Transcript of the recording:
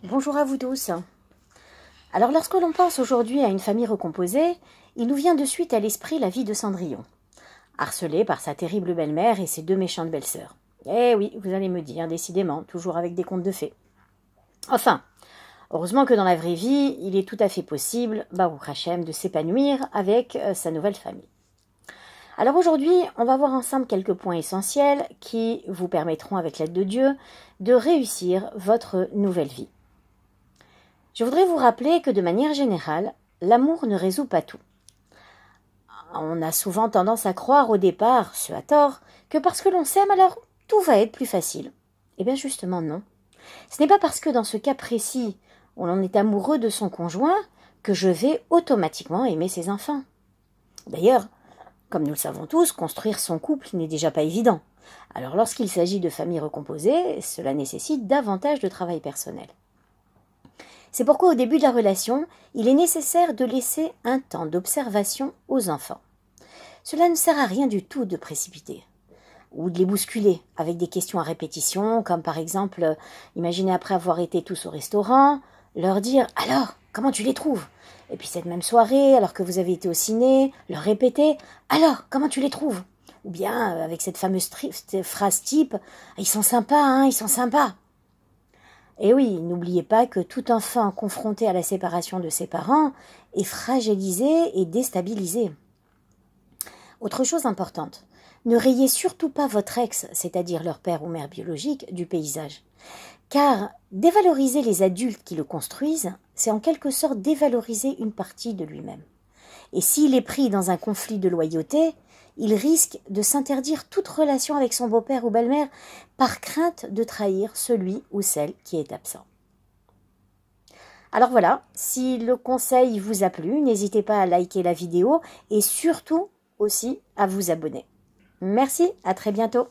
Bonjour à vous tous. Alors lorsque l'on pense aujourd'hui à une famille recomposée, il nous vient de suite à l'esprit la vie de Cendrillon, harcelé par sa terrible belle-mère et ses deux méchantes belles-sœurs. Eh oui, vous allez me dire, décidément, toujours avec des contes de fées. Enfin, heureusement que dans la vraie vie, il est tout à fait possible, Baruch Hashem, de s'épanouir avec sa nouvelle famille. Alors aujourd'hui, on va voir ensemble quelques points essentiels qui vous permettront, avec l'aide de Dieu, de réussir votre nouvelle vie. Je voudrais vous rappeler que de manière générale, l'amour ne résout pas tout. On a souvent tendance à croire au départ, ce à tort, que parce que l'on s'aime, alors tout va être plus facile. Eh bien justement non. Ce n'est pas parce que dans ce cas précis, où l'on est amoureux de son conjoint, que je vais automatiquement aimer ses enfants. D'ailleurs, comme nous le savons tous, construire son couple n'est déjà pas évident. Alors lorsqu'il s'agit de familles recomposées, cela nécessite davantage de travail personnel. C'est pourquoi au début de la relation, il est nécessaire de laisser un temps d'observation aux enfants. Cela ne sert à rien du tout de précipiter ou de les bousculer avec des questions à répétition, comme par exemple, imaginez après avoir été tous au restaurant, leur dire « Alors, comment tu les trouves ?» Et puis cette même soirée, alors que vous avez été au ciné, leur répéter « Alors, comment tu les trouves ?» Ou bien avec cette fameuse phrase type « Ils sont sympas, hein, ils sont sympas !» Et oui, n'oubliez pas que tout enfant confronté à la séparation de ses parents est fragilisé et déstabilisé. Autre chose importante, ne rayez surtout pas votre ex, c'est-à-dire leur père ou mère biologique, du paysage. Car dévaloriser les adultes qui le construisent, c'est en quelque sorte dévaloriser une partie de lui-même. Et s'il est pris dans un conflit de loyauté, il risque de s'interdire toute relation avec son beau-père ou belle-mère par crainte de trahir celui ou celle qui est absent. Alors voilà, si le conseil vous a plu, n'hésitez pas à liker la vidéo et surtout aussi à vous abonner. Merci, à très bientôt.